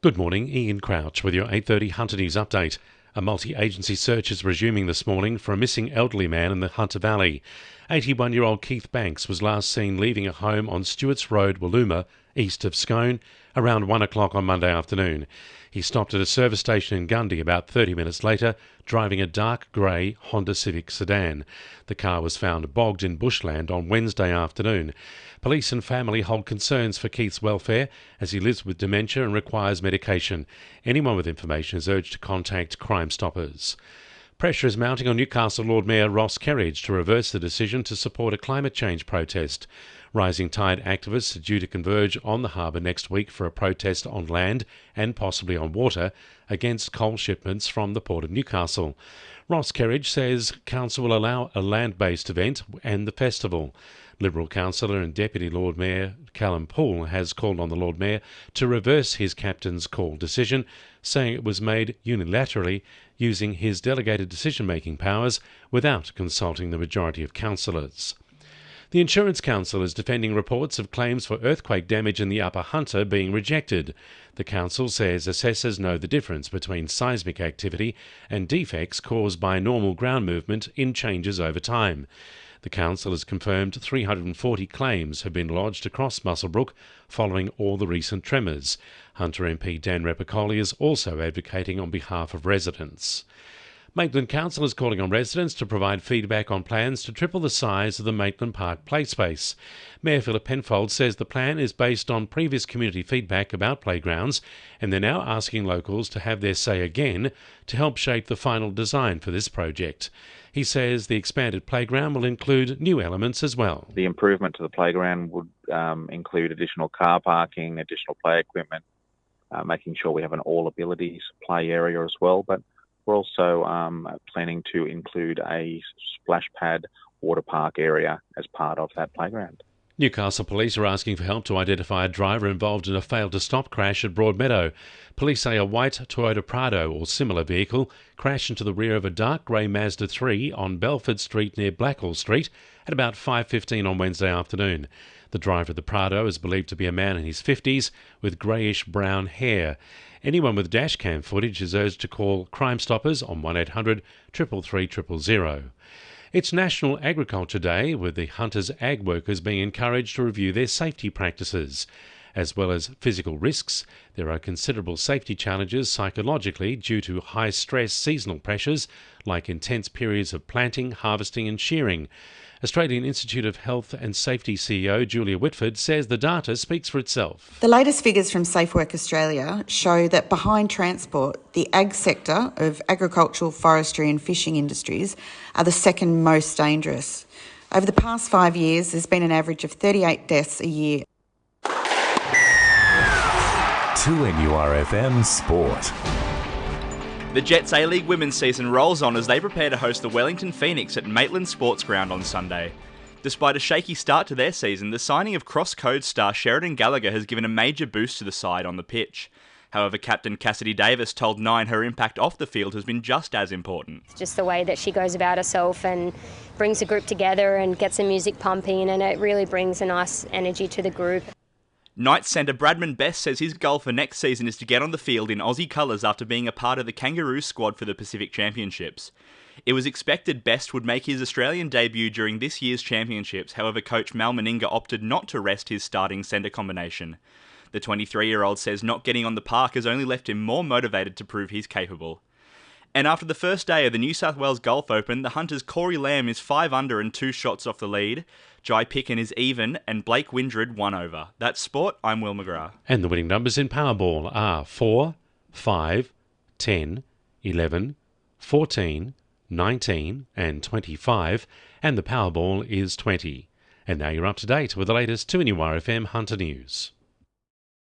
Good morning, Ian Crouch with your 8:30 Hunter News update. A multi-agency search is resuming this morning for a missing elderly man in the Hunter Valley. 81-year-old Keith Banks was last seen leaving a home on Stewarts Road, Woolooma, east of Scone, around 1 o'clock on Monday afternoon. He stopped at a service station in Gundy about 30 minutes later, driving a dark grey Honda Civic sedan. The car was found bogged in bushland on Wednesday afternoon. Police and family hold concerns for Keith's welfare as he lives with dementia and requires medication. Anyone with information is urged to contact Crime Stoppers. Pressure is mounting on Newcastle Lord Mayor Ross Kerridge to reverse the decision to support a climate change protest. Rising tide activists are due to converge on the harbour next week for a protest on land and possibly on water against coal shipments from the Port of Newcastle. Ross Kerridge says council will allow a land-based event and the festival. Liberal councillor and Deputy Lord Mayor Callum Poole has called on the Lord Mayor to reverse his captain's call decision, saying it was made unilaterally using his delegated decision-making powers without consulting the majority of councillors. The Insurance Council is defending reports of claims for earthquake damage in the Upper Hunter being rejected. The council says assessors know the difference between seismic activity and defects caused by normal ground movement in changes over time. The council has confirmed 340 claims have been lodged across Muswellbrook following all the recent tremors. Hunter MP Dan Repicoli is also advocating on behalf of residents. Maitland Council is calling on residents to provide feedback on plans to triple the size of the Maitland Park play space. Mayor Philip Penfold says the plan is based on previous community feedback about playgrounds, and they're now asking locals to have their say again to help shape the final design for this project. He says the expanded playground will include new elements as well. The improvement to the playground would include additional car parking, additional play equipment, making sure we have an all-abilities play area as well, but we're also planning to include a splash pad water park area as part of that playground. Newcastle Police are asking for help to identify a driver involved in a failed-to-stop crash at Broadmeadow. Police say a white Toyota Prado or similar vehicle crashed into the rear of a dark grey Mazda 3 on Belford Street near Blackhall Street at about 5:15 on Wednesday afternoon. The driver of the Prado is believed to be a man in his 50s with greyish-brown hair. Anyone with dashcam footage is urged to call Crime Stoppers on 1800 333 000. It's National Agriculture Day, with the Hunters ag workers being encouraged to review their safety practices. As well as physical risks, there are considerable safety challenges psychologically due to high-stress seasonal pressures like intense periods of planting, harvesting and shearing. Australian Institute of Health and Safety CEO Julia Whitford says the data speaks for itself. The latest figures from Safe Work Australia show that behind transport, the ag sector of agricultural, forestry and fishing industries are the second most dangerous. Over the past 5 years, there's been an average of 38 deaths a year. 2NURFM Sport. The Jets A-League women's season rolls on as they prepare to host the Wellington Phoenix at Maitland Sports Ground on Sunday. Despite a shaky start to their season, the signing of cross-code star Sheridan Gallagher has given a major boost to the side on the pitch. However, captain Cassidy Davis told Nine her impact off the field has been just as important. It's just the way that she goes about herself and brings the group together and gets the music pumping, and it really brings a nice energy to the group. Knights centre Bradman Best says his goal for next season is to get on the field in Aussie colours after being a part of the Kangaroo squad for the Pacific Championships. It was expected Best would make his Australian debut during this year's championships, however coach Mal Meninga opted not to rest his starting centre combination. The 23-year-old says not getting on the park has only left him more motivated to prove he's capable. And after the first day of the New South Wales Golf Open, the Hunters' Corey Lamb is 5 under and 2 shots off the lead. Jai Picken is even, and Blake Windred 1 over. That's sport. I'm Will McGrath. And the winning numbers in Powerball are 4, 5, 10, 11, 14, 19 and 25, and the Powerball is 20. And now you're up to date with the latest 2NURFM Hunter News.